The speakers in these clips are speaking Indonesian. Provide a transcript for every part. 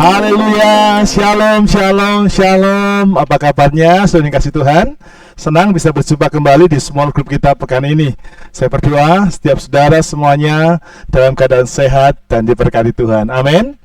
Haleluya, shalom, shalom, shalom. Apa kabarnya, saudara yang kasih Tuhan? Senang bisa berjumpa kembali di small group kita pekan ini. Saya berdoa setiap saudara semuanya dalam keadaan sehat dan diberkati Tuhan. Amin.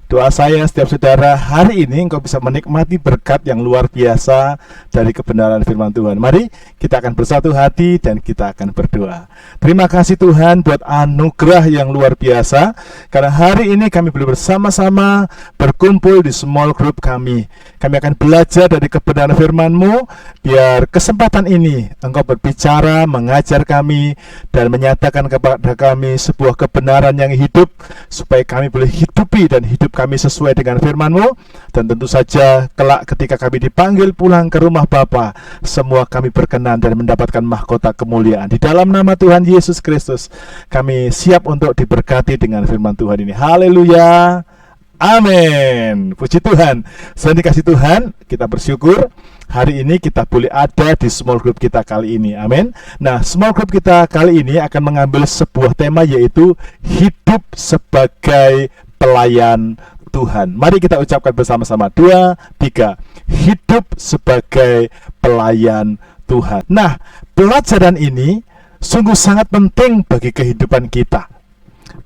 Doa saya setiap saudara hari ini engkau bisa menikmati berkat yang luar biasa dari kebenaran firman Tuhan. Mari kita akan bersatu hati dan kita akan berdoa. Terima kasih Tuhan buat anugerah yang luar biasa, karena hari ini kami boleh bersama-sama berkumpul di small group kami. Kami akan belajar dari kebenaran firman-Mu. Biar kesempatan ini engkau berbicara, mengajar kami, dan menyatakan kepada kami sebuah kebenaran yang hidup, supaya kami boleh hidupi dan hidup kami sesuai dengan firman-Mu. Dan tentu saja kelak ketika kami dipanggil pulang ke rumah Bapa, semua kami berkenan dan mendapatkan mahkota kemuliaan. Di dalam nama Tuhan Yesus Kristus, kami siap untuk diberkati dengan firman Tuhan ini. Haleluya, amin. Puji Tuhan. Selain dikasih Tuhan, kita bersyukur hari ini kita boleh ada di small group kita kali ini. Amin. Nah, small group kita kali ini akan mengambil sebuah tema, yaitu hidup sebagai pelayan Tuhan. Mari kita ucapkan bersama-sama. 2, 3. Hidup sebagai pelayan Tuhan. Nah, pelajaran ini sungguh sangat penting bagi kehidupan kita.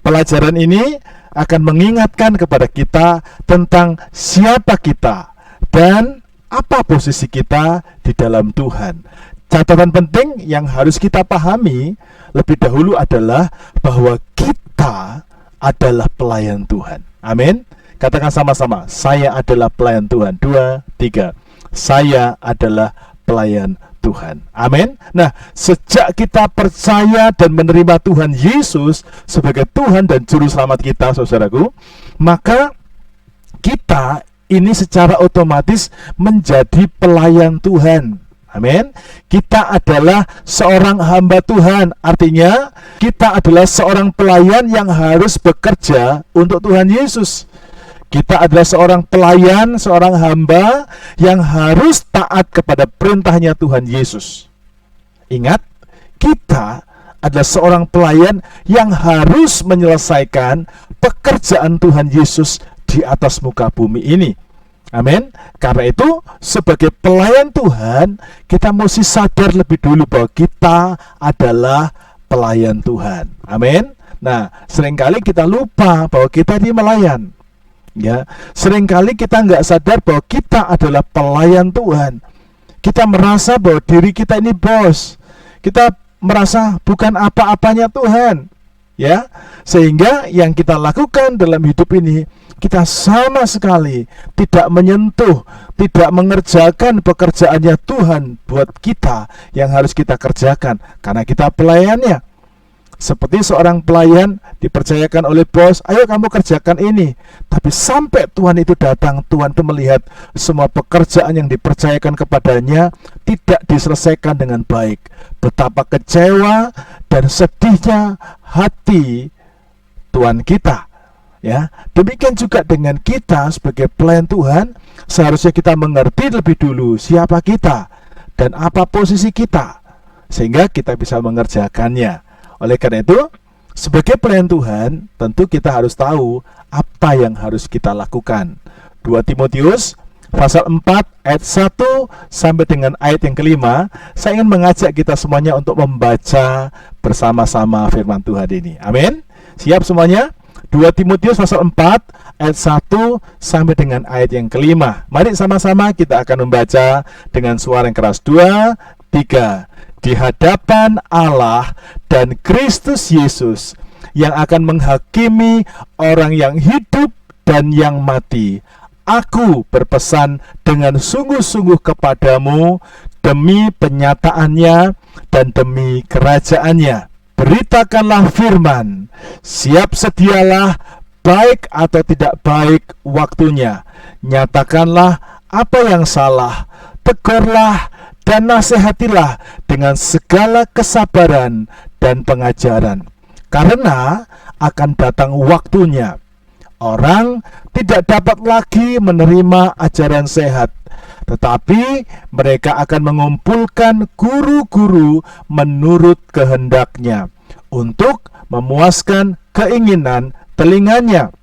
Pelajaran ini akan mengingatkan kepada kita tentang siapa kita dan apa posisi kita di dalam Tuhan. Catatan penting yang harus kita pahami lebih dahulu adalah bahwa kita adalah pelayan Tuhan. Amin. Katakan sama-sama, saya adalah pelayan Tuhan. 2, 3. Saya adalah pelayan Tuhan. Amin. Nah, sejak kita percaya dan menerima Tuhan Yesus sebagai Tuhan dan Juru Selamat kita, saudaraku, maka kita ini secara otomatis menjadi pelayan Tuhan. Amin. Kita adalah seorang hamba Tuhan. Artinya kita adalah seorang pelayan yang harus bekerja untuk Tuhan Yesus. Kita adalah seorang pelayan, seorang hamba yang harus taat kepada perintahnya Tuhan Yesus. Ingat, kita adalah seorang pelayan yang harus menyelesaikan pekerjaan Tuhan Yesus di atas muka bumi ini. Amin. Karena itu, sebagai pelayan Tuhan, kita mesti sadar lebih dulu bahwa kita adalah pelayan Tuhan. Amin. Nah, seringkali kita lupa bahwa kita ini melayan. Ya, seringkali kita nggak sadar bahwa kita adalah pelayan Tuhan. Kita merasa bahwa diri kita ini bos. Kita merasa bukan apa-apanya Tuhan. Ya, sehingga yang kita lakukan dalam hidup ini, kita sama sekali tidak menyentuh, tidak mengerjakan pekerjaannya Tuhan buat kita yang harus kita kerjakan, karena kita pelayannya. Seperti seorang pelayan dipercayakan oleh bos, ayo kamu kerjakan ini. Tapi sampai Tuhan itu datang, Tuhan itu melihat semua pekerjaan yang dipercayakan kepadanya tidak diselesaikan dengan baik. Betapa kecewa dan sedihnya hati Tuhan kita. Ya, demikian juga dengan kita sebagai pelayan Tuhan, seharusnya kita mengerti lebih dulu siapa kita dan apa posisi kita, sehingga kita bisa mengerjakannya. Oleh karena itu, sebagai pelayan Tuhan, tentu kita harus tahu apa yang harus kita lakukan. 2 Timotius pasal 4 ayat 1 sampai dengan ayat yang kelima, saya ingin mengajak kita semuanya untuk membaca bersama-sama firman Tuhan ini. Amin. Siap semuanya? 2 Timotius pasal 4 ayat 1 sampai dengan ayat yang kelima. Mari sama-sama kita akan membaca dengan suara yang keras. 2, 3. Di hadapan Allah dan Kristus Yesus yang akan menghakimi orang yang hidup dan yang mati, aku berpesan dengan sungguh-sungguh kepadamu demi penyataannya dan demi kerajaannya. Beritakanlah firman, siap sedialah, baik atau tidak baik waktunya. Nyatakanlah apa yang salah, tegurlah dan nasihatilah dengan segala kesabaran dan pengajaran. Karena akan datang waktunya, orang tidak dapat lagi menerima ajaran sehat, tetapi mereka akan mengumpulkan guru-guru menurut kehendaknya untuk memuaskan keinginan telinganya.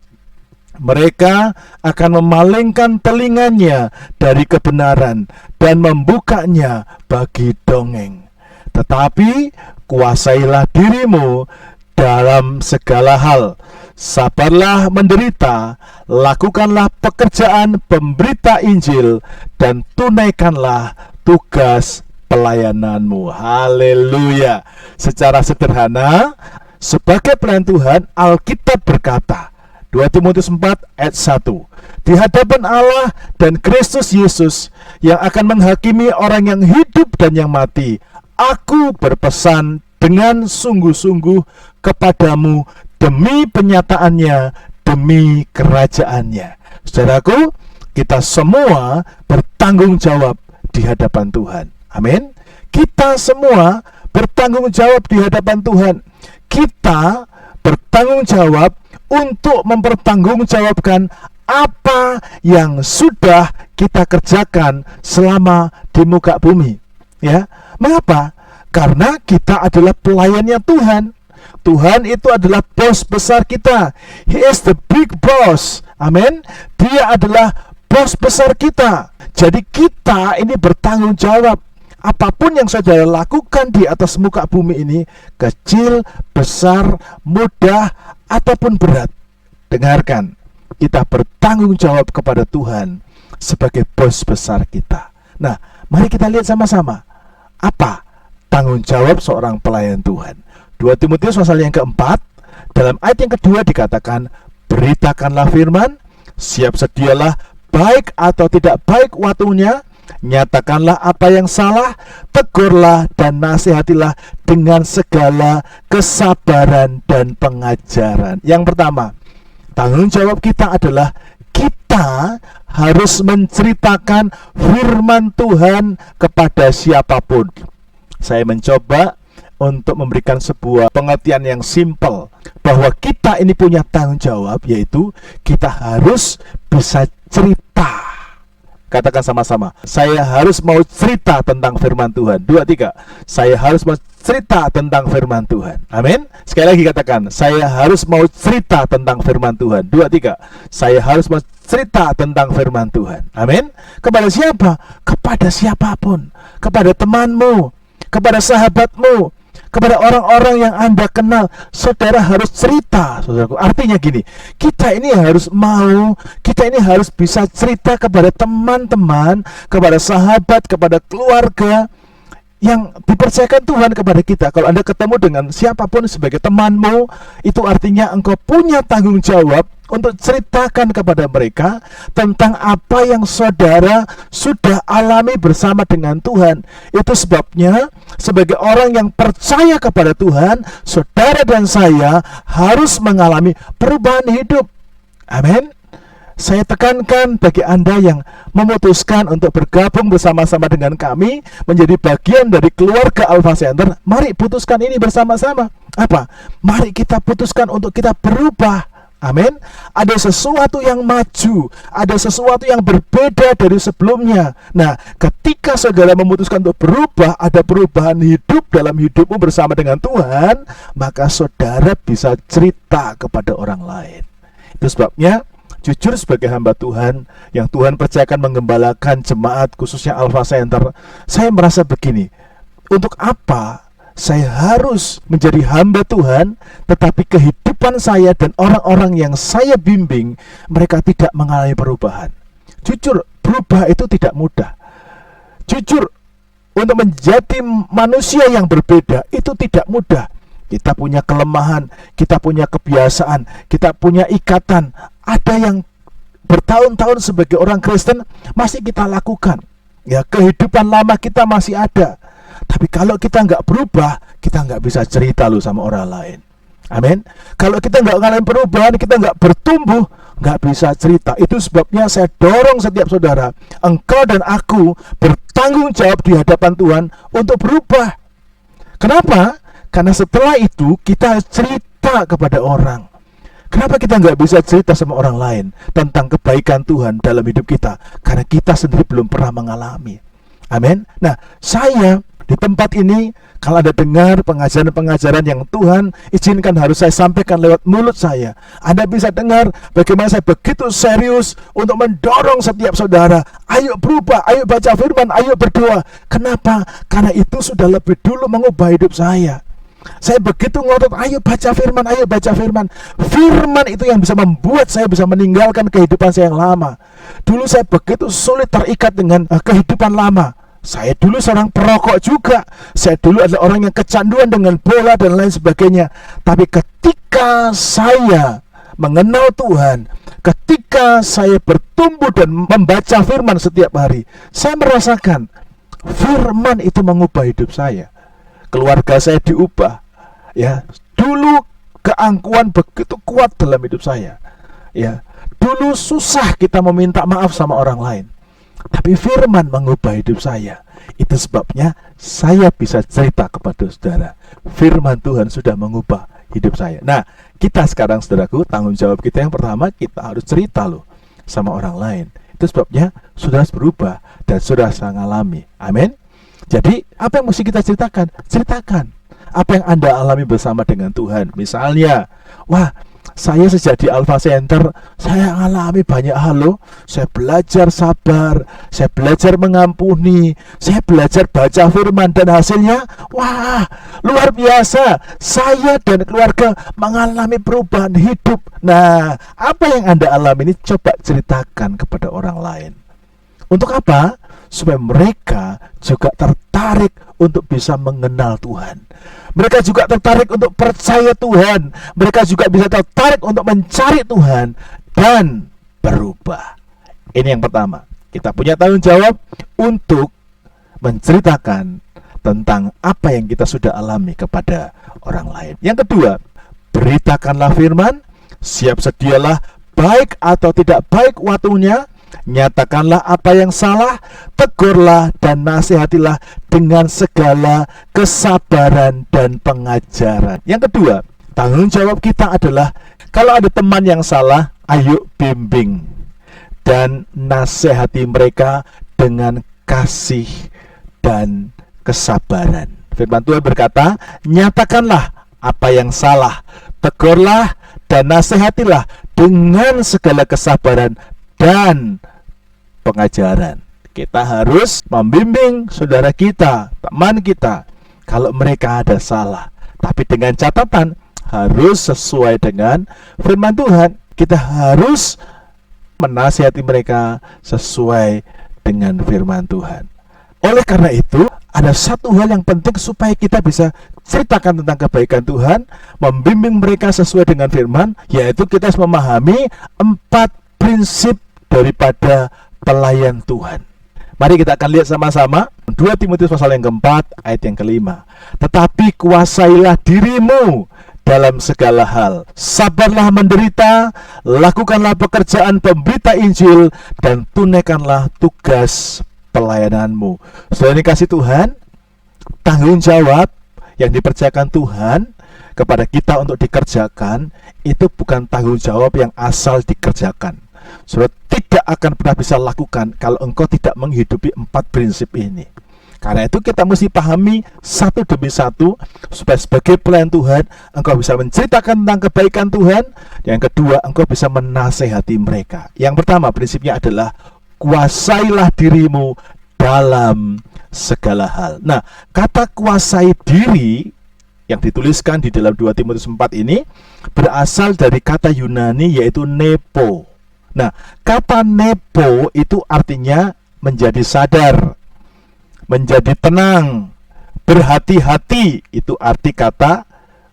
Mereka akan memalingkan telinganya dari kebenaran dan membukanya bagi dongeng. Tetapi kuasailah dirimu dalam segala hal. Sabarlah menderita, lakukanlah pekerjaan pemberita Injil, dan tunaikanlah tugas pelayananmu. Haleluya. Secara sederhana, sebagai pelayan Tuhan, Alkitab berkata, 2 Timotius 4 ayat 1, di hadapan Allah dan Kristus Yesus yang akan menghakimi orang yang hidup dan yang mati, aku berpesan dengan sungguh-sungguh kepadamu demi penyataannya, demi kerajaannya. Saudaraku, kita semua bertanggung jawab di hadapan Tuhan. Amin. Kita semua bertanggung jawab di hadapan Tuhan. Kita bertanggung jawab untuk mempertanggungjawabkan apa yang sudah kita kerjakan selama di muka bumi. Ya, mengapa? Karena kita adalah pelayannya Tuhan. Tuhan itu adalah bos besar kita. He is the big boss. Amin. Dia adalah bos besar kita. Jadi kita ini bertanggung jawab. Apapun yang saudara lakukan di atas muka bumi ini, kecil, besar, mudah, ataupun berat, dengarkan, kita bertanggung jawab kepada Tuhan sebagai bos besar kita. Nah, mari kita lihat sama-sama apa tanggung jawab seorang pelayan Tuhan. 2 Timotius pasal yang keempat, dalam ayat yang kedua dikatakan, beritakanlah firman, siap sedialah baik atau tidak baik waktunya, nyatakanlah apa yang salah, tegurlah dan nasihatilah dengan segala kesabaran dan pengajaran. Yang pertama, tanggung jawab kita adalah kita harus menceritakan firman Tuhan kepada siapapun. Saya mencoba untuk memberikan sebuah pengertian yang simpel bahwa kita ini punya tanggung jawab, yaitu kita harus bisa cerita. Katakan sama-sama, saya harus mau cerita tentang firman Tuhan. 2, 3, saya harus mau cerita tentang firman Tuhan. Amin. Sekali lagi katakan, saya harus mau cerita tentang firman Tuhan. 2, 3, saya harus mau cerita tentang firman Tuhan. Amin. Kepada siapa? Kepada siapapun. Kepada temanmu, kepada sahabatmu, kepada orang-orang yang Anda kenal. Saudara harus cerita, saudaraku. Artinya gini, kita ini harus mau, kita ini harus bisa cerita kepada teman-teman, kepada sahabat, kepada keluarga yang dipercayakan Tuhan kepada kita. Kalau Anda ketemu dengan siapapun sebagai temanmu, itu artinya engkau punya tanggung jawab untuk ceritakan kepada mereka tentang apa yang saudara sudah alami bersama dengan Tuhan. Itu sebabnya sebagai orang yang percaya kepada Tuhan, saudara dan saya harus mengalami perubahan hidup. Amin. Saya tekankan bagi Anda yang memutuskan untuk bergabung bersama-sama dengan kami, menjadi bagian dari keluarga Alpha Center, mari putuskan ini bersama-sama. Apa? Mari kita putuskan untuk kita berubah. Amin. Ada sesuatu yang maju, ada sesuatu yang berbeda dari sebelumnya. Nah, ketika saudara memutuskan untuk berubah, ada perubahan hidup dalam hidupmu bersama dengan Tuhan, maka saudara bisa cerita kepada orang lain. Itu sebabnya jujur sebagai hamba Tuhan yang Tuhan percayakan menggembalakan jemaat khususnya Alpha Center, saya merasa begini, untuk apa saya harus menjadi hamba Tuhan tetapi kehidupan saya dan orang-orang yang saya bimbing mereka tidak mengalami perubahan? Jujur, berubah itu tidak mudah. Jujur, untuk menjadi manusia yang berbeda itu tidak mudah. Kita punya kelemahan, kita punya kebiasaan, kita punya ikatan. Ada yang bertahun-tahun sebagai orang Kristen masih kita lakukan. Ya, kehidupan lama kita masih ada. Tapi kalau kita nggak berubah, kita nggak bisa cerita loh sama orang lain. Amin. Kalau kita nggak ngalamin perubahan, kita nggak bertumbuh, nggak bisa cerita. Itu sebabnya saya dorong setiap saudara, engkau dan aku bertanggung jawab di hadapan Tuhan untuk berubah. Kenapa? Karena setelah itu kita harus cerita kepada orang. Kenapa kita nggak bisa cerita sama orang lain tentang kebaikan Tuhan dalam hidup kita? Karena kita sendiri belum pernah mengalami. Amin. Nah, saya Di tempat ini, kalau Anda dengar pengajaran-pengajaran yang Tuhan izinkan harus saya sampaikan lewat mulut saya, Anda bisa dengar bagaimana saya begitu serius untuk mendorong setiap saudara, ayo berubah, ayo baca firman, ayo berdoa. Kenapa? Karena itu sudah lebih dulu mengubah hidup saya. Saya begitu ngotot, ayo baca firman, ayo baca firman. Firman itu yang bisa membuat saya bisa meninggalkan kehidupan saya yang lama. Dulu saya begitu sulit terikat dengan kehidupan lama. Saya dulu seorang perokok juga. Saya dulu adalah orang yang kecanduan dengan bola dan lain sebagainya. Tapi ketika saya mengenal Tuhan, ketika saya bertumbuh dan membaca firman setiap hari, saya merasakan firman itu mengubah hidup saya. Keluarga saya diubah. Ya, dulu keangkuhan begitu kuat dalam hidup saya. Ya, dulu susah kita meminta maaf sama orang lain. Tapi firman mengubah hidup saya. Itu sebabnya saya bisa cerita kepada saudara, firman Tuhan sudah mengubah hidup saya. Nah, kita sekarang saudaraku, tanggung jawab kita yang pertama, kita harus cerita loh sama orang lain. Itu sebabnya saudara harus berubah dan saudara harus mengalami. Amin. Jadi apa yang mesti kita ceritakan? Ceritakan apa yang Anda alami bersama dengan Tuhan. Misalnya, wah, saya sejak di Alpha Center, saya alami banyak hal loh. Saya belajar sabar, saya belajar mengampuni, saya belajar baca firman, dan hasilnya, wah, luar biasa. Saya dan keluarga mengalami perubahan hidup. Nah, apa yang Anda alami ini coba ceritakan kepada orang lain. Untuk apa? Supaya mereka juga tertarik untuk bisa mengenal Tuhan. Mereka juga tertarik untuk percaya Tuhan. Mereka juga bisa tertarik untuk mencari Tuhan dan berubah. Ini yang pertama. Kita punya tanggung jawab untuk menceritakan tentang apa yang kita sudah alami kepada orang lain. Yang kedua, beritakanlah firman, siap sedialah baik atau tidak baik waktunya. Nyatakanlah apa yang salah, tegurlah dan nasihatilah dengan segala kesabaran dan pengajaran. Yang kedua, tanggung jawab kita adalah kalau ada teman yang salah, ayo bimbing dan nasihati mereka dengan kasih dan kesabaran. Firman Tuhan berkata, nyatakanlah apa yang salah, tegurlah dan nasihatilah dengan segala kesabaran dan pengajaran. Kita harus membimbing saudara kita, teman kita, kalau mereka ada salah. Tapi dengan catatan, harus sesuai dengan firman Tuhan. Kita harus menasihati mereka sesuai dengan firman Tuhan. Oleh karena itu, ada satu hal yang penting supaya kita bisa ceritakan tentang kebaikan Tuhan, membimbing mereka sesuai dengan firman, yaitu kita harus memahami 4 prinsip daripada pelayan Tuhan. Mari kita akan lihat sama-sama 2 Timotius pasal yang keempat ayat yang kelima. Tetapi kuasailah dirimu dalam segala hal, sabarlah menderita, lakukanlah pekerjaan pemberita Injil, dan tunaikanlah tugas pelayananmu. Saudara yang dikasihi Tuhan, tanggung jawab yang dipercayakan Tuhan kepada kita untuk dikerjakan itu bukan tanggung jawab yang asal dikerjakan. Saudara tidak akan pernah bisa lakukan kalau engkau tidak menghidupi 4 prinsip ini. Karena itu kita mesti pahami satu demi satu, supaya sebagai pelayan Tuhan engkau bisa menceritakan tentang kebaikan Tuhan. Yang kedua, engkau bisa menasehati mereka. Yang pertama prinsipnya adalah kuasailah dirimu dalam segala hal. Nah, kata kuasai diri yang dituliskan di dalam 2 Timotius 4 ini berasal dari kata Yunani yaitu nepo. Nah, kata nepo itu artinya menjadi sadar, menjadi tenang, berhati-hati. Itu arti kata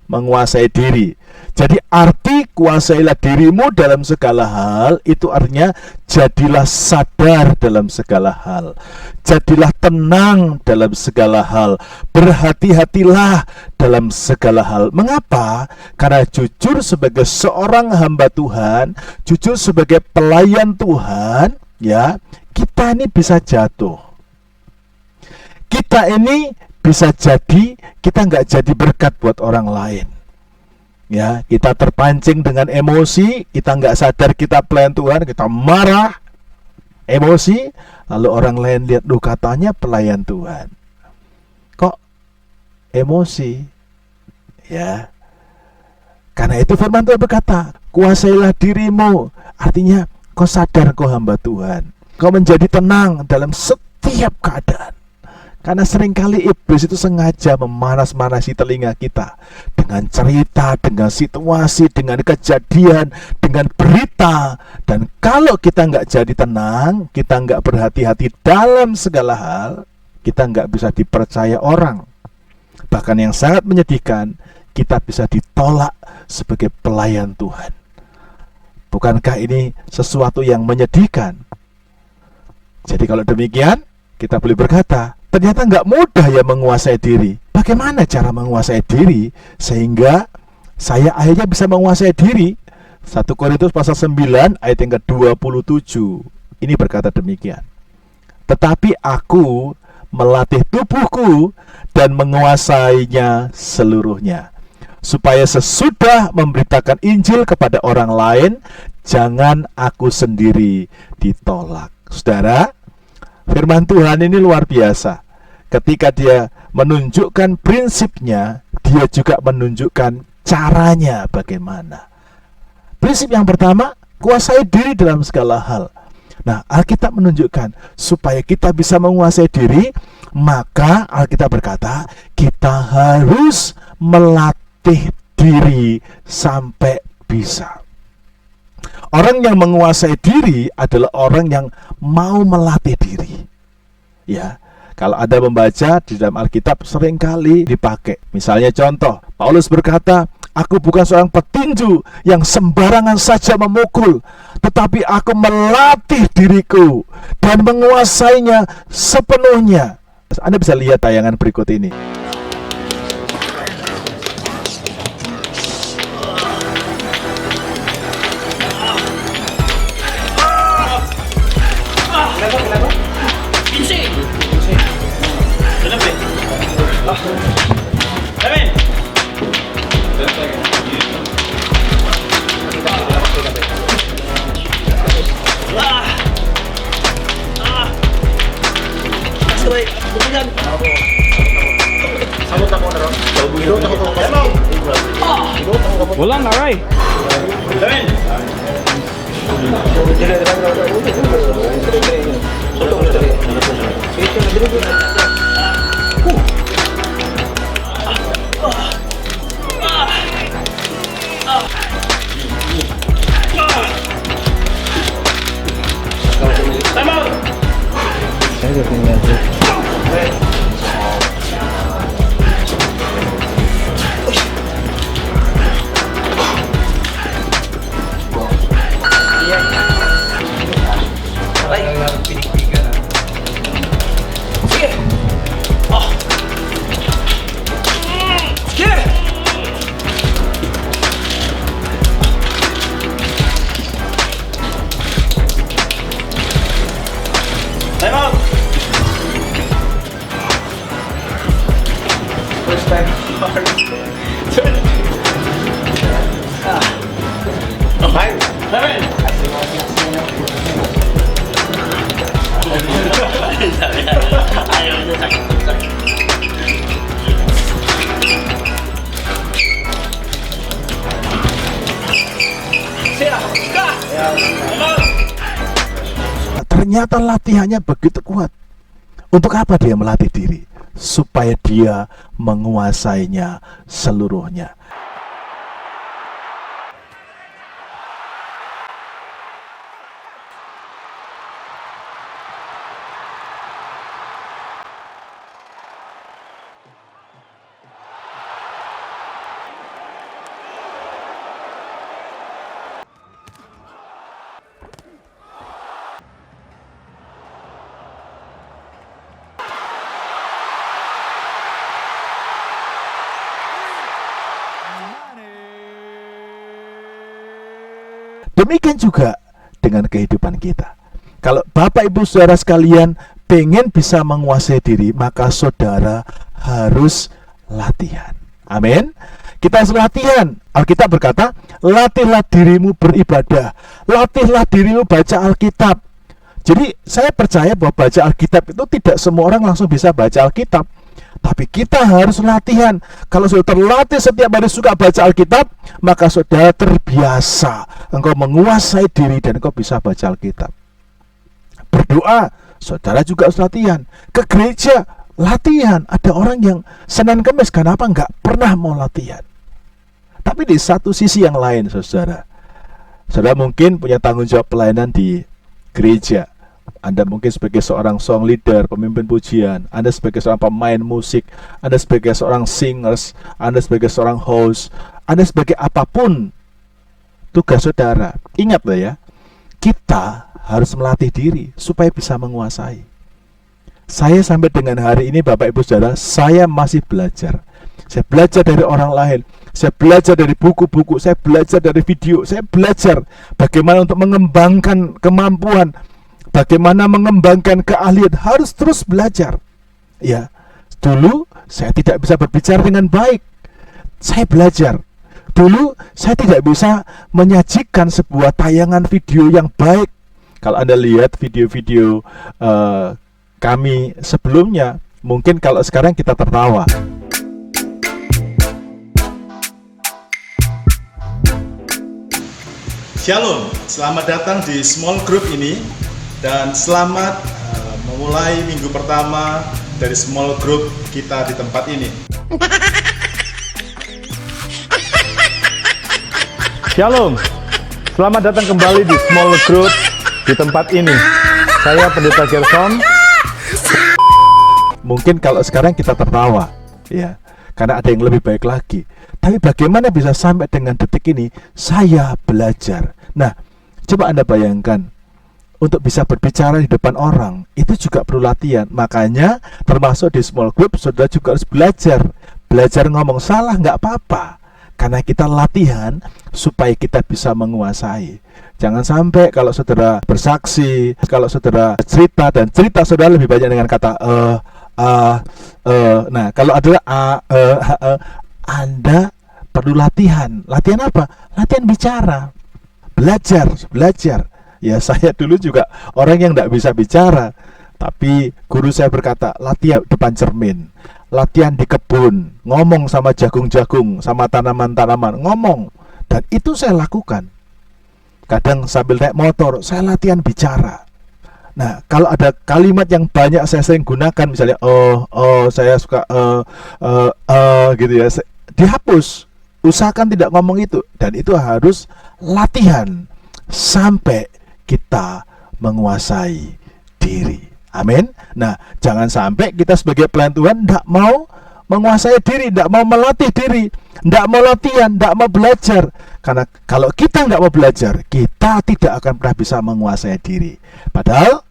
menguasai diri. Jadi arti kuasailah dirimu dalam segala hal itu artinya jadilah sadar dalam segala hal, jadilah tenang dalam segala hal, berhati-hatilah dalam segala hal. Mengapa? Karena jujur sebagai seorang hamba Tuhan, jujur sebagai pelayan Tuhan, ya, kita ini bisa jatuh. Kita ini bisa jadi kita nggak jadi berkat buat orang lain. Ya, kita terpancing dengan emosi, kita nggak sadar kita pelayan Tuhan, kita marah, emosi, lalu orang lain lihat, katanya pelayan Tuhan. kok emosi? Ya. Karena itu firman Tuhan berkata, kuasailah dirimu. Artinya kau sadar kau hamba Tuhan. Kau menjadi tenang dalam setiap keadaan. Karena seringkali iblis itu sengaja memanas-manasi telinga kita dengan cerita, dengan situasi, dengan kejadian, dengan berita. Dan kalau kita nggak jadi tenang, kita nggak berhati-hati dalam segala hal, kita nggak bisa dipercaya orang. Bahkan yang sangat menyedihkan, kita bisa ditolak sebagai pelayan Tuhan. Bukankah ini sesuatu yang menyedihkan? Jadi kalau demikian, kita boleh berkata, ternyata nggak mudah ya menguasai diri. Bagaimana cara menguasai diri sehingga saya akhirnya bisa menguasai diri? 1 Korintus pasal 9 ayat yang ke-27. Ini berkata demikian. Tetapi aku melatih tubuhku dan menguasainya seluruhnya, supaya sesudah memberitakan Injil kepada orang lain, jangan aku sendiri ditolak. Saudara, firman Tuhan ini luar biasa. Ketika dia menunjukkan prinsipnya, dia juga menunjukkan caranya bagaimana. Prinsip yang pertama, kuasai diri dalam segala hal. Nah, Alkitab menunjukkan supaya kita bisa menguasai diri, maka Alkitab berkata, kita harus melatih diri sampai bisa. Orang yang menguasai diri adalah orang yang mau melatih diri. Ya, kalau Anda membaca di dalam Alkitab seringkali dipakai. Misalnya contoh, Paulus berkata, aku bukan seorang petinju yang sembarangan saja memukul, tetapi aku melatih diriku dan menguasainya sepenuhnya. Anda bisa lihat tayangan berikut ini. Ulang, aray. Ternyata latihannya begitu kuat. Untuk apa dia melatih diri? Supaya dia menguasainya seluruhnya. Demikian juga dengan kehidupan kita. Kalau Bapak Ibu Saudara sekalian pengen bisa menguasai diri, maka saudara harus latihan. Amin. Kita harus latihan. Alkitab berkata, latihlah dirimu beribadah, latihlah dirimu baca Alkitab. Jadi saya percaya bahwa baca Alkitab itu tidak semua orang langsung bisa baca Alkitab. Tapi kita harus latihan. Kalau sudah terlatih setiap hari suka baca Alkitab, maka saudara terbiasa. Engkau menguasai diri dan engkau bisa baca Alkitab. Berdoa, saudara juga harus latihan. Ke gereja, latihan. Ada orang yang Senin Kamis kenapa nggak pernah mau latihan? Tapi di satu sisi yang lain, saudara mungkin punya tanggung jawab pelayanan di gereja. Anda mungkin sebagai seorang song leader, pemimpin pujian, Anda sebagai seorang pemain musik, Anda sebagai seorang singers, Anda sebagai seorang host, Anda sebagai apapun tugas saudara. Ingat loh ya, kita harus melatih diri supaya bisa menguasai. Saya sampai dengan hari ini Bapak Ibu Saudara, saya masih belajar. Saya belajar dari orang lain, saya belajar dari buku-buku, saya belajar dari video, saya belajar bagaimana untuk mengembangkan kemampuan, bagaimana mengembangkan keahlian, harus terus belajar. Ya, dulu saya tidak bisa berbicara dengan baik. Saya belajar. Dulu saya tidak bisa menyajikan sebuah tayangan video yang baik. Kalau Anda lihat video-video kami sebelumnya, mungkin kalau sekarang kita tertawa. Shalom, selamat datang di small group ini. Dan selamat memulai minggu pertama dari small group kita di tempat ini. Shalom, selamat datang kembali di small group di tempat ini. Saya Pendeta Gerson. Mungkin kalau sekarang kita tertawa, ya, karena ada yang lebih baik lagi. Tapi bagaimana bisa sampai dengan detik ini? Saya belajar. Nah, coba Anda bayangkan, untuk bisa berbicara di depan orang itu juga perlu latihan. Makanya termasuk di small group saudara juga harus belajar. Belajar ngomong salah nggak apa-apa, karena kita latihan supaya kita bisa menguasai. Jangan sampai kalau saudara bersaksi, kalau saudara cerita dan cerita saudara lebih banyak dengan kata nah kalau adalah Anda perlu latihan. Latihan apa? Latihan bicara. Belajar. Ya, saya dulu juga orang yang tidak bisa bicara, tapi guru saya berkata, latihan depan cermin, latihan di kebun, ngomong sama jagung-jagung, sama tanaman-tanaman, ngomong. Dan itu saya lakukan. Kadang sambil naik motor, saya latihan bicara. Nah, kalau ada kalimat yang banyak saya sering gunakan, misalnya saya suka gitu ya, dihapus. Usahakan tidak ngomong itu. Dan itu harus latihan sampai kita menguasai diri. Amin. Nah, jangan sampai kita sebagai pelayan Tuhan tidak mau menguasai diri, tidak mau melatih diri, tidak mau latihan, tidak mau belajar. Karena kalau kita nggak mau belajar, kita tidak akan pernah bisa menguasai diri. Padahal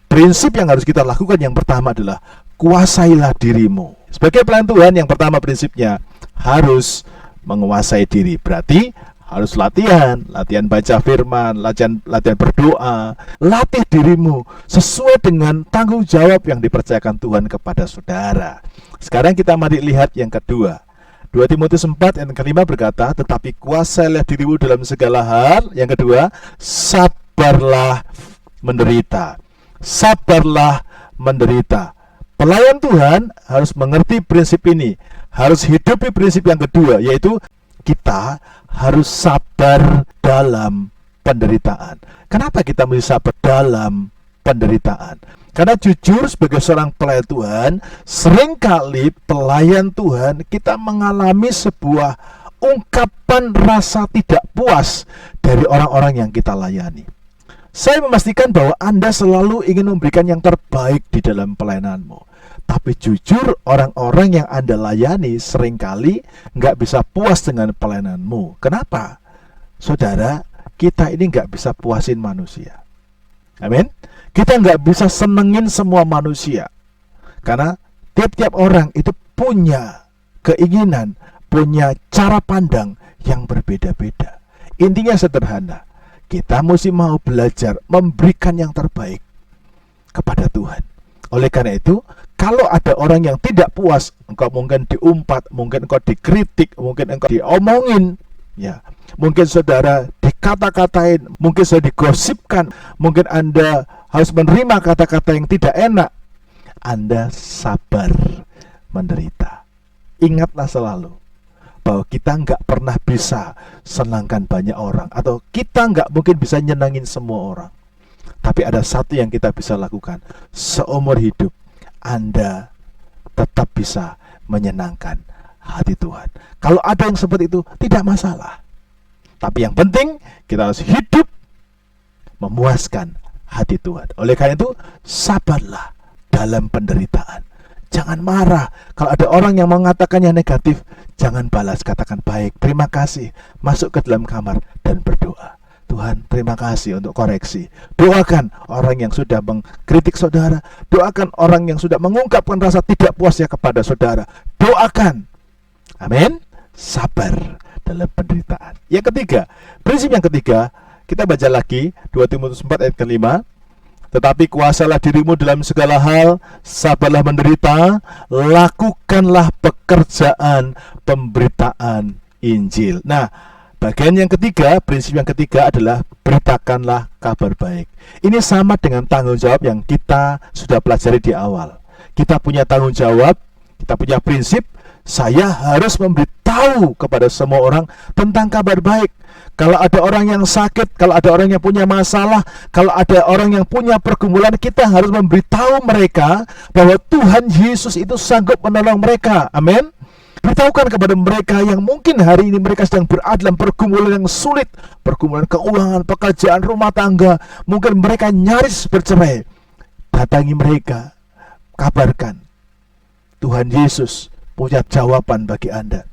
prinsip yang harus kita lakukan yang pertama adalah kuasailah dirimu. Sebagai pelayan Tuhan, yang pertama prinsipnya harus menguasai diri. Berarti harus latihan baca firman, latihan berdoa, latih dirimu sesuai dengan tanggung jawab yang dipercayakan Tuhan kepada saudara. Sekarang kita mari lihat yang kedua. 2 Timotius 4 ayat kelima berkata, tetapi kuasailah dirimu dalam segala hal. Yang kedua, sabarlah menderita. Sabarlah menderita. Pelayan Tuhan harus mengerti prinsip ini, harus hidupi prinsip yang kedua, yaitu kita harus sabar dalam penderitaan. Kenapa kita mesti sabar dalam penderitaan? Karena jujur sebagai seorang pelayan Tuhan, seringkali pelayan Tuhan kita mengalami sebuah ungkapan rasa tidak puas dari orang-orang yang kita layani. Saya memastikan bahwa Anda selalu ingin memberikan yang terbaik di dalam pelayananmu. Tapi jujur, orang-orang yang Anda layani seringkali nggak bisa puas dengan pelayananmu. Kenapa? Saudara, kita ini nggak bisa puasin manusia. Amin. Kita nggak bisa senengin semua manusia. Karena tiap-tiap orang itu punya keinginan, punya cara pandang yang berbeda-beda. Intinya sederhana, kita mesti mau belajar memberikan yang terbaik kepada Tuhan. Oleh karena itu, kalau ada orang yang tidak puas, engkau mungkin diumpat, mungkin engkau dikritik, mungkin engkau diomongin, ya, mungkin saudara dikata-katain, mungkin saudara digosipkan, mungkin Anda harus menerima kata-kata yang tidak enak. Anda sabar, menderita. Ingatlah selalu bahwa kita nggak pernah bisa senangkan banyak orang, atau kita nggak mungkin bisa nyenangin semua orang. Tapi ada satu yang kita bisa lakukan, seumur hidup Anda tetap bisa menyenangkan hati Tuhan. Kalau ada yang seperti itu, tidak masalah. Tapi yang penting, kita harus hidup memuaskan hati Tuhan. Oleh karena itu, sabarlah dalam penderitaan. Jangan marah. Kalau ada orang yang mengatakan yang negatif, jangan balas, katakan baik, terima kasih. Masuk ke dalam kamar dan berdoa. Tuhan, terima kasih untuk koreksi. Doakan orang yang sudah mengkritik saudara. Doakan orang yang sudah mengungkapkan rasa tidak puasnya kepada saudara. Doakan. Amin. Sabar dalam penderitaan. Yang ketiga, prinsip yang ketiga, kita baca lagi 2 Timotius 4 ayat ke-5. Tetapi kuasalah dirimu dalam segala hal, sabarlah menderita, lakukanlah pekerjaan pemberitaan Injil. Nah, bagian yang ketiga, prinsip yang ketiga adalah beritakanlah kabar baik. Ini sama dengan tanggung jawab yang kita sudah pelajari di awal. Kita punya tanggung jawab, kita punya prinsip, saya harus memberitahu kepada semua orang tentang kabar baik. Kalau ada orang yang sakit, kalau ada orang yang punya masalah, kalau ada orang yang punya pergumulan, kita harus memberitahu mereka bahwa Tuhan Yesus itu sanggup menolong mereka. Amin. Beritahukan kepada mereka yang mungkin hari ini mereka sedang berada dalam pergumulan yang sulit, pergumulan keuangan, pekerjaan, rumah tangga, mungkin mereka nyaris bercerai. Datangi mereka, kabarkan Tuhan Yesus punya jawaban bagi Anda.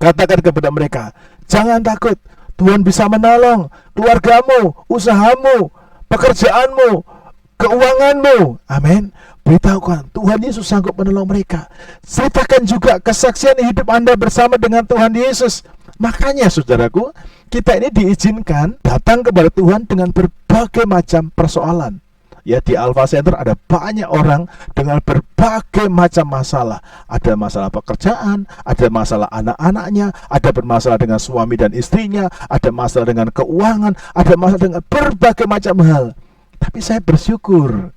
Katakan kepada mereka, jangan takut, Tuhan bisa menolong keluargamu, usahamu, pekerjaanmu, keuanganmu. Amin. Beritahukan Tuhan Yesus sanggup menolong mereka. Ceritakan juga kesaksian hidup Anda bersama dengan Tuhan Yesus. Makanya saudaraku, kita ini diizinkan datang kepada Tuhan dengan berbagai macam persoalan. Ya, di Alpha Center ada banyak orang dengan berbagai macam masalah. Ada masalah pekerjaan, ada masalah anak-anaknya, ada bermasalah dengan suami dan istrinya, ada masalah dengan keuangan, ada masalah dengan berbagai macam hal. Tapi saya bersyukur,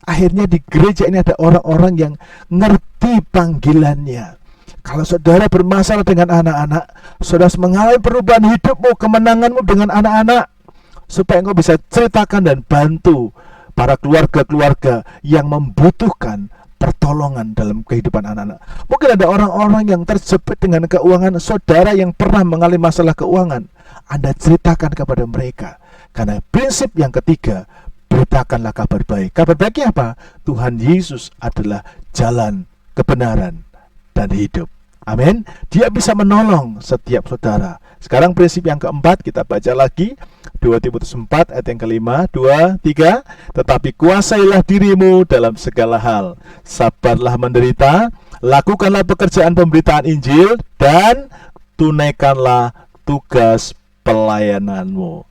akhirnya di gereja ini ada orang-orang yang ngerti panggilannya. Kalau saudara bermasalah dengan anak-anak, saudara mengalami perubahan hidupmu, kemenanganmu dengan anak-anak, supaya engkau bisa ceritakan dan bantu para keluarga-keluarga yang membutuhkan pertolongan dalam kehidupan anak-anak. Mungkin ada orang-orang yang terjepit dengan keuangan, saudara yang pernah mengalami masalah keuangan, Anda ceritakan kepada mereka. Karena prinsip yang ketiga, beritakanlah kabar baik. Kabar baiknya apa? Tuhan Yesus adalah jalan, kebenaran, dan hidup. Amin. Dia bisa menolong setiap saudara. Sekarang prinsip yang keempat, kita baca lagi 2 Timotius 4 ayat yang ke-5, 2, 3. Tetapi kuasailah dirimu dalam segala hal, sabarlah menderita, lakukanlah pekerjaan pemberitaan Injil, dan tunaikanlah tugas pelayananmu.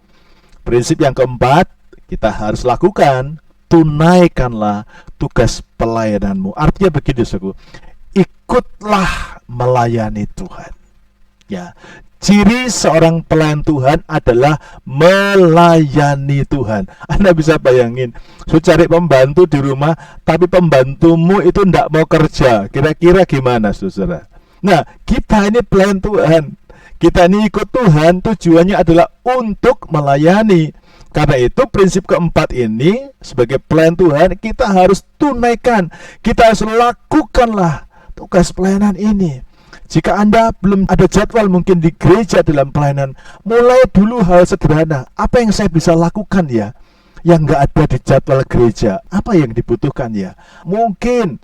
Prinsip yang keempat, kita harus lakukan, tunaikanlah tugas pelayananmu. Artinya begini, saudaraku, ikutlah melayani Tuhan. Ya, ciri seorang pelayan Tuhan adalah melayani Tuhan. Anda bisa bayangin, sudah cari pembantu di rumah, tapi pembantumu itu tidak mau kerja. Kira-kira gimana, saudara? Nah, kita ini pelayan Tuhan. Kita ini ikut Tuhan, tujuannya adalah untuk melayani. Karena itu prinsip keempat ini, sebagai pelayan Tuhan, kita harus tunaikan, kita harus lakukanlah tugas pelayanan ini. Jika Anda belum ada jadwal mungkin di gereja dalam pelayanan, mulai dulu hal sederhana. Apa yang saya bisa lakukan ya, yang nggak ada di jadwal gereja? Apa yang dibutuhkan ya? Mungkin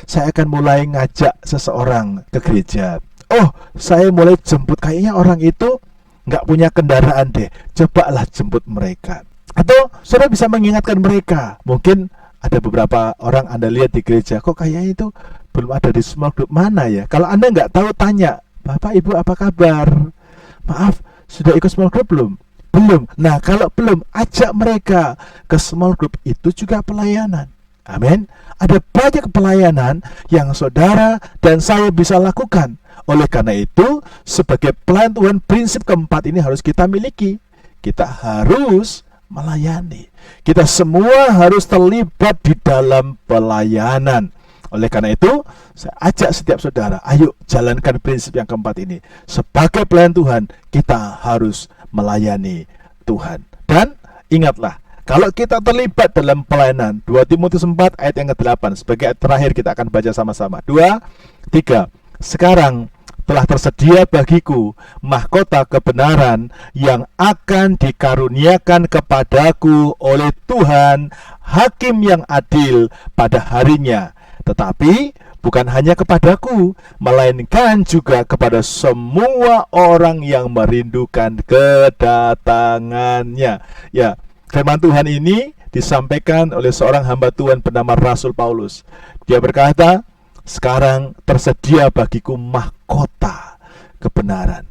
saya akan mulai ngajak seseorang ke gereja. Oh, saya mulai jemput, kayaknya orang itu nggak punya kendaraan deh, cobalah jemput mereka. Atau saudara bisa mengingatkan mereka. Mungkin ada beberapa orang Anda lihat di gereja, kok kayaknya itu belum ada di small group mana ya? Kalau Anda nggak tahu, tanya, Bapak Ibu apa kabar? Maaf, sudah ikut small group belum? Belum. Nah, kalau belum, ajak mereka ke small group. Itu juga pelayanan. Amin. Ada banyak pelayanan yang saudara dan saya bisa lakukan. Oleh karena itu, sebagai pelayan Tuhan, prinsip keempat ini harus kita miliki. Kita harus melayani. Kita semua harus terlibat di dalam pelayanan. Oleh karena itu, saya ajak setiap saudara, ayo jalankan prinsip yang keempat ini. Sebagai pelayan Tuhan, kita harus melayani Tuhan. Dan ingatlah, kalau kita terlibat dalam pelayanan, 2 Timotius 4 ayat yang ke-8, sebagai ayat terakhir kita akan baca sama-sama. 2, 3. Sekarang telah tersedia bagiku mahkota kebenaran yang akan dikaruniakan kepadaku oleh Tuhan, Hakim yang adil pada harinya. Tetapi bukan hanya kepadaku, melainkan juga kepada semua orang yang merindukan kedatangannya. Ya, firman Tuhan ini disampaikan oleh seorang hamba Tuhan bernama Rasul Paulus. Dia berkata, sekarang tersedia bagiku mahkota kebenaran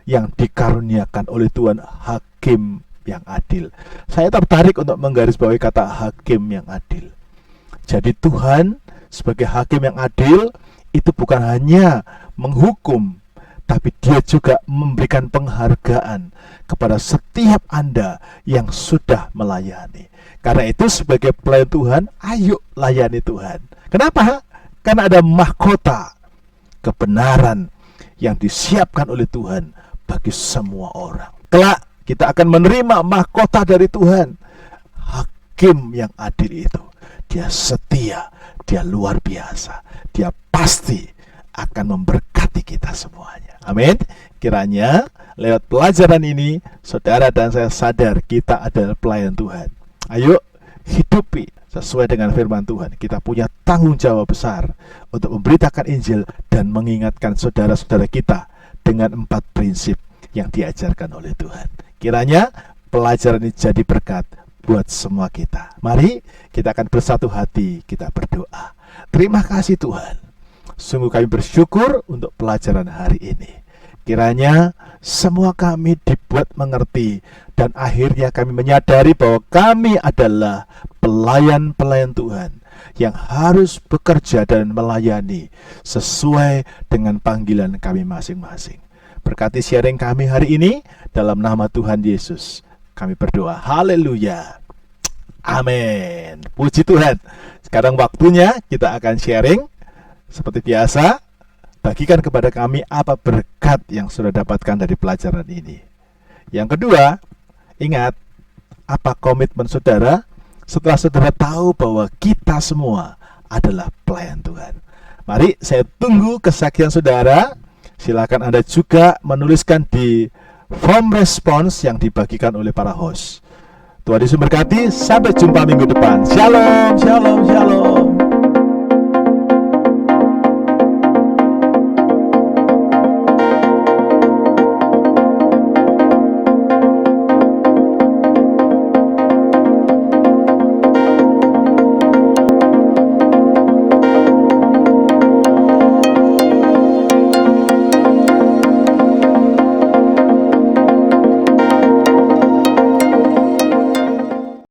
yang dikaruniakan oleh Tuhan, Hakim yang adil. Saya tertarik untuk menggarisbawahi kata Hakim yang adil. Jadi Tuhan sebagai Hakim yang adil itu bukan hanya menghukum, tapi Dia juga memberikan penghargaan kepada setiap Anda yang sudah melayani. Karena itu sebagai pelayan Tuhan, ayo layani Tuhan. Kenapa? Karena ada mahkota kebenaran yang disiapkan oleh Tuhan bagi semua orang. Kelak kita akan menerima mahkota dari Tuhan. Hakim yang adil itu, Dia setia, Dia luar biasa, Dia pasti akan memberkati kita semuanya. Amin. Kiranya lewat pelajaran ini, saudara dan saya sadar kita adalah pelayan Tuhan. Ayo hidupi sesuai dengan firman Tuhan. Kita punya tanggung jawab besar untuk memberitakan Injil dan mengingatkan saudara-saudara kita dengan 4 prinsip yang diajarkan oleh Tuhan. Kiranya pelajaran ini jadi berkat buat semua kita. Mari kita akan bersatu hati, kita berdoa. Terima kasih Tuhan, sungguh kami bersyukur untuk pelajaran hari ini. Kiranya semua kami dibuat mengerti, dan akhirnya kami menyadari bahwa kami adalah pelayan-pelayan Tuhan yang harus bekerja dan melayani sesuai dengan panggilan kami masing-masing. Berkati sharing kami hari ini, dalam nama Tuhan Yesus kami berdoa. Haleluya. Amin. Puji Tuhan. Sekarang waktunya kita akan sharing. Seperti biasa, bagikan kepada kami apa berkat yang sudah dapatkan dari pelajaran ini. Yang kedua, ingat, apa komitmen saudara setelah saudara tahu bahwa kita semua adalah pelayan Tuhan. Mari saya tunggu kesaksian saudara. Silakan Anda juga menuliskan di form respons yang dibagikan oleh para host. Tuhan Yesus memberkati. Sampai jumpa minggu depan. Shalom, shalom, shalom.